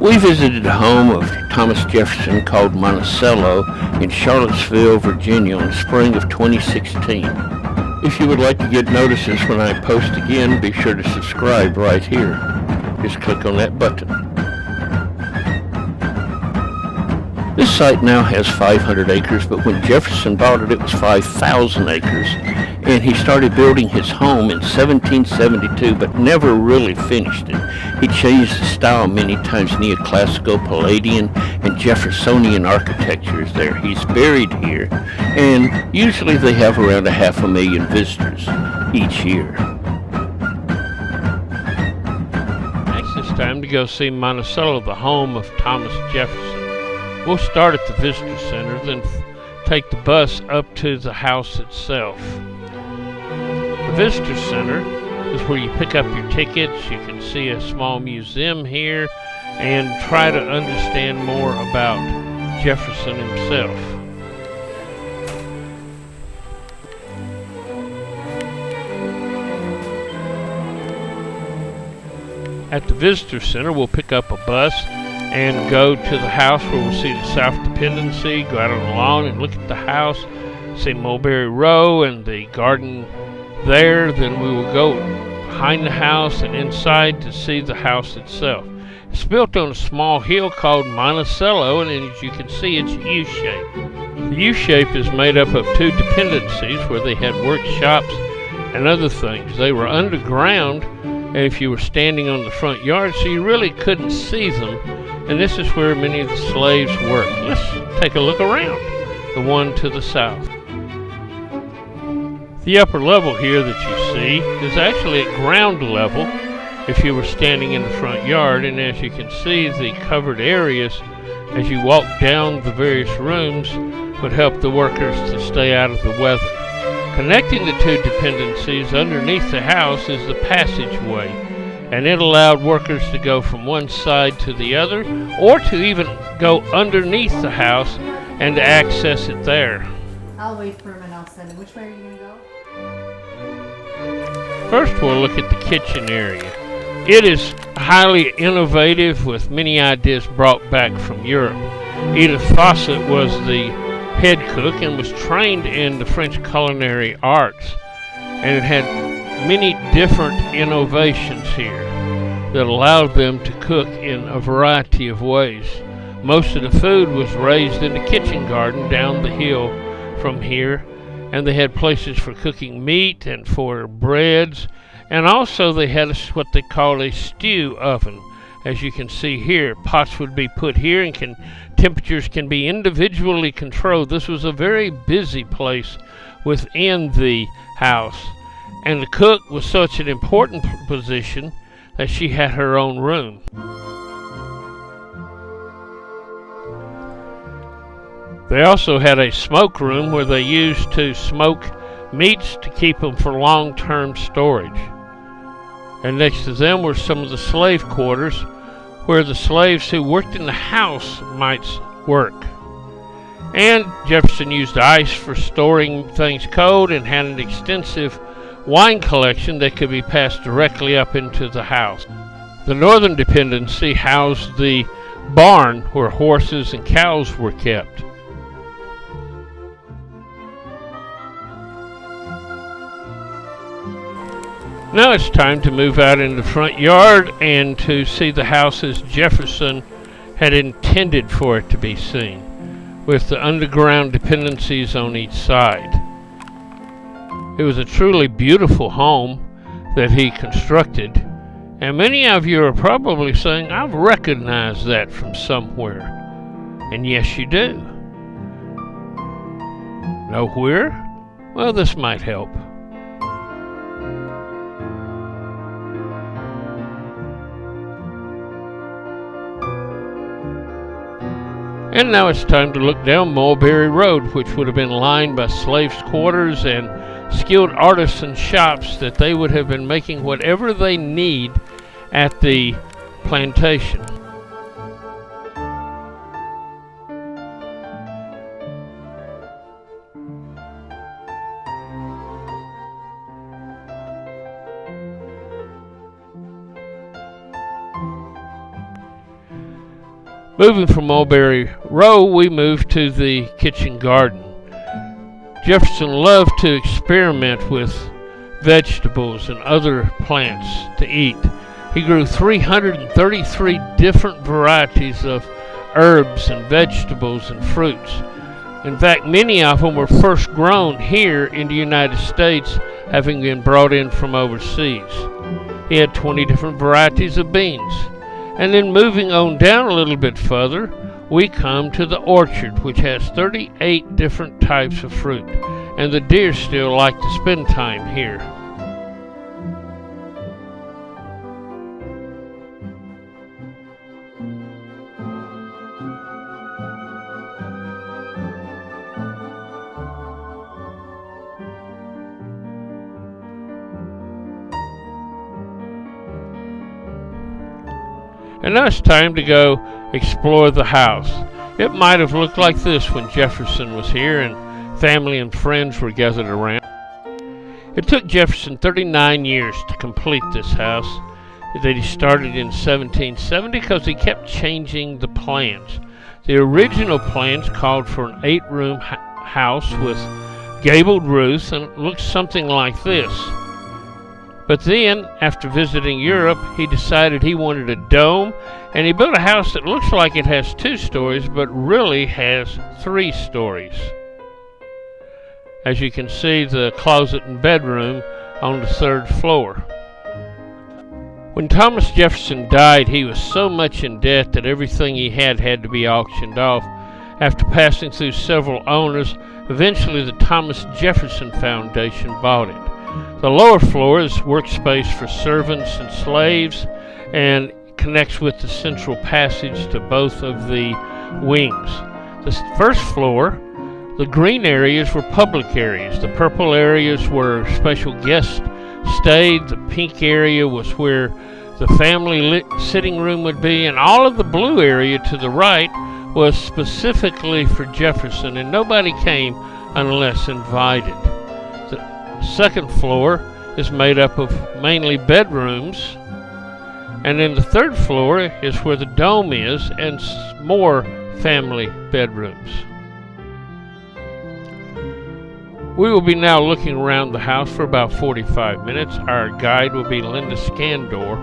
We visited the home of Thomas Jefferson called Monticello in Charlottesville, Virginia in spring of 2016. If you would like to get notices when I post again, be sure to subscribe right here. Just click on that button. This site now has 500 acres, but when Jefferson bought it, it was 5,000 acres. And he started building his home in 1772, but never really finished it. He changed the style many times, neoclassical, Palladian, and Jeffersonian architecture is there. He's buried here, and usually they have around 500,000 visitors each year. Next it's time to go see Monticello, the home of Thomas Jefferson. We'll start at the Visitor Center, then take the bus up to the house itself. The Visitor Center is where you pick up your tickets. You can see a small museum here and try to understand more about Jefferson himself. At the Visitor Center, we'll pick up a bus and go to the house where we'll see the South Dependency, go out on the lawn and look at the house, see Mulberry Row and the garden there. Then we will go behind the house and inside to see the house itself. It's built on a small hill called Monticello, and as you can see, it's U-shaped. The U-shape is made up of two dependencies where they had workshops and other things. They were underground if you were standing on the front yard, so you really couldn't see them. And this is where many of the slaves worked. Let's take a look around, the one to the south. The upper level here that you see is actually at ground level if you were standing in the front yard, and as you can see, the covered areas as you walk down the various rooms would help the workers to stay out of the weather. Connecting the two dependencies underneath the house is the passageway, and it allowed workers to go from one side to the other, or to even go underneath the house and to access it there. I'll wait for him and I'll send him. Which way are you going to go? First we'll look at the kitchen area. It is highly innovative with many ideas brought back from Europe. Edith Fawcett was the head cook and was trained in the French culinary arts, and it had many different innovations here that allowed them to cook in a variety of ways. Most of the food was raised in the kitchen garden down the hill from here, and they had places for cooking meat and for breads, and also they had what they called a stew oven. As you can see here, pots would be put here and temperatures can be individually controlled. This was a very busy place within the house. And the cook was such an important position that she had her own room. They also had a smoke room where they used to smoke meats to keep them for long-term storage. And next to them were some of the slave quarters where the slaves who worked in the house might work. And Jefferson used ice for storing things cold and had an extensive wine collection that could be passed directly up into the house. The northern dependency housed the barn where horses and cows were kept. Now it's time to move out in the front yard and to see the house as Jefferson had intended for it to be seen, with the underground dependencies on each side. It was a truly beautiful home that he constructed, and many of you are probably saying, I've recognized that from somewhere. And yes, you do. Know where? Well, this might help. And now it's time to look down Mulberry Road, which would have been lined by slaves' quarters and skilled artisan shops that they would have been making whatever they need at the plantation. Moving from Mulberry Row, we moved to the kitchen garden. Jefferson loved to experiment with vegetables and other plants to eat. He grew 333 different varieties of herbs and vegetables and fruits. In fact, many of them were first grown here in the United States, having been brought in from overseas. He had 20 different varieties of beans. And then moving on down a little bit further, we come to the orchard, which has 38 different types of fruit. And the deer still like to spend time here. And now it's time to go explore the house. It might have looked like this when Jefferson was here and family and friends were gathered around. It took Jefferson 39 years to complete this house that he started in 1770 because he kept changing the plans. The original plans called for an 8-room house with gabled roofs, and it looked something like this. But then, after visiting Europe, he decided he wanted a dome, and he built a house that looks like it has 2 stories, but really has 3 stories. As you can see, the closet and bedroom on the 3rd floor. When Thomas Jefferson died, he was so much in debt that everything he had to be auctioned off. After passing through several owners, eventually the Thomas Jefferson Foundation bought it. The lower floor is workspace for servants and slaves and connects with the central passage to both of the wings. The first floor, the green areas were public areas. The purple areas were special guests stayed. The pink area was where the family sitting room would be, and all of the blue area to the right was specifically for Jefferson, and nobody came unless invited. Second floor is made up of mainly bedrooms, and then the 3rd floor is where the dome is and more family bedrooms. We will be now looking around the house for about 45 minutes. Our guide will be Linda Scandor,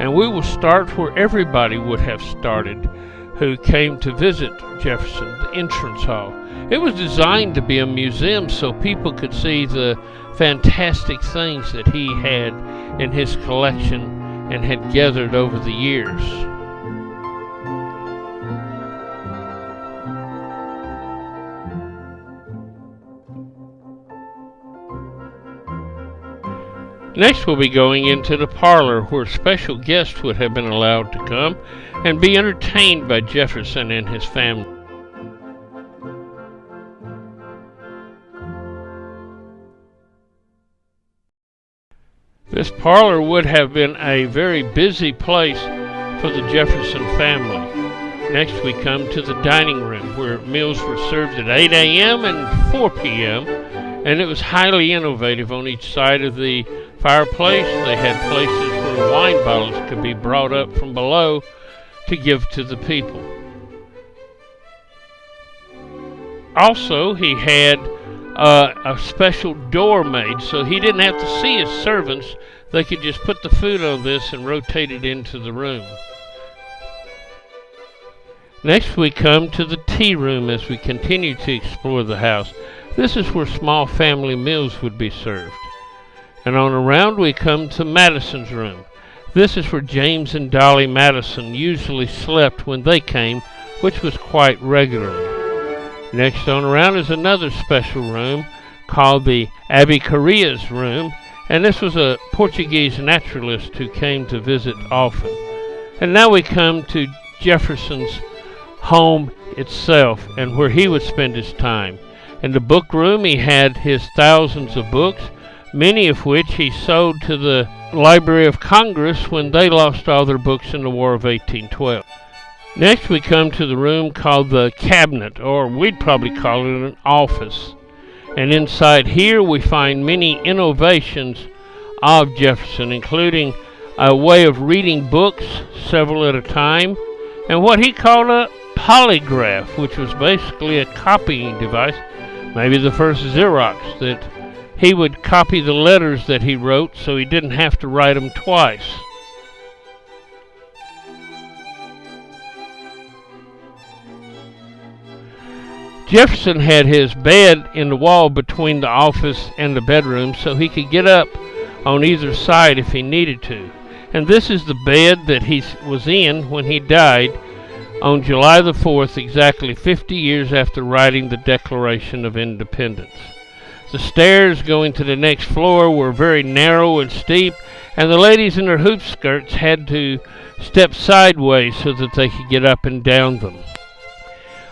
and we will start where everybody would have started who came to visit Jefferson, the entrance hall. It was designed to be a museum so people could see the fantastic things that he had in his collection and had gathered over the years. Next we'll be going into the parlor where special guests would have been allowed to come and be entertained by Jefferson and his family. This parlor would have been a very busy place for the Jefferson family. Next we come to the dining room where meals were served at 8 a.m. and 4 p.m. and it was highly innovative. On each side of the fireplace they had places where wine bottles could be brought up from below to give to the people. Also he had a special door made so he didn't have to see his servants. They could just put the food on this and rotate it into the room. Next we come to the tea room as we continue to explore the house. This is where small family meals would be served. And on around we come to Madison's room. This is where James and Dolly Madison usually slept when they came, which was quite regularly. Next on around is another special room called the Abbé Correa's room, and this was a Portuguese naturalist who came to visit often. And now we come to Jefferson's home itself and where he would spend his time. In the book room he had his thousands of books, many of which he sold to the Library of Congress when they lost all their books in the War of 1812. Next we come to the room called the cabinet, or we'd probably call it an office. And inside here we find many innovations of Jefferson, including a way of reading books, several at a time, and what he called polygraph, which was basically a copying device, maybe the first Xerox, that he would copy the letters that he wrote so he didn't have to write them twice. Jefferson had his bed in the wall between the office and the bedroom so he could get up on either side if he needed to. And this is the bed that he was in when he died on July the 4th, exactly 50 years after writing the Declaration of Independence. The stairs going to the next floor were very narrow and steep, and the ladies in their hoop skirts had to step sideways so that they could get up and down them.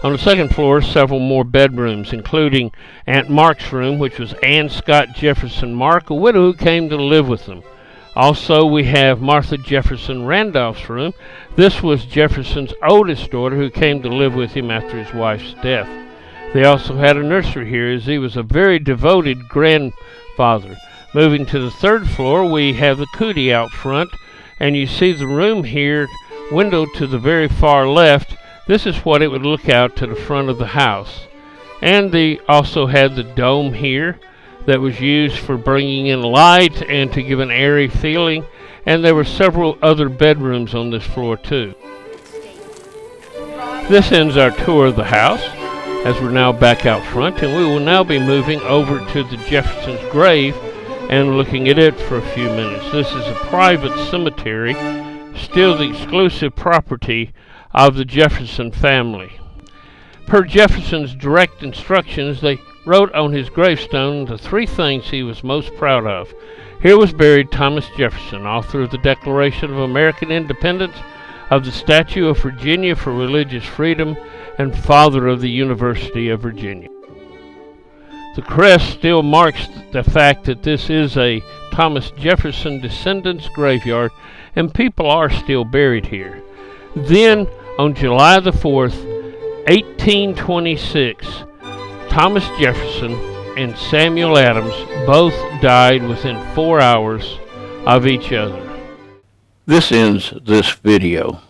On the second floor, several more bedrooms, including Aunt Mark's room, which was Ann Scott Jefferson Mark, a widow who came to live with them. Also, we have Martha Jefferson Randolph's room. This was Jefferson's oldest daughter who came to live with him after his wife's death. They also had a nursery here, as he was a very devoted grandfather. Moving to the third floor, we have the cootie out front, and you see the room here, window to the very far left. This is what it would look out to the front of the house. And they also had the dome here that was used for bringing in light and to give an airy feeling. And there were several other bedrooms on this floor too. This ends our tour of the house, as we're now back out front, and we will now be moving over to the Jefferson's grave and looking at it for a few minutes. This is a private cemetery, still the exclusive property of the Jefferson family. Per Jefferson's direct instructions, they wrote on his gravestone the three things he was most proud of. Here was buried Thomas Jefferson, author of the Declaration of American Independence, of the Statue of Virginia for Religious Freedom, and father of the University of Virginia. The crest still marks the fact that this is a Thomas Jefferson descendants graveyard, and people are still buried here. Then, on July the 4th, 1826, Thomas Jefferson and Samuel Adams both died within 4 hours of each other. This ends this video.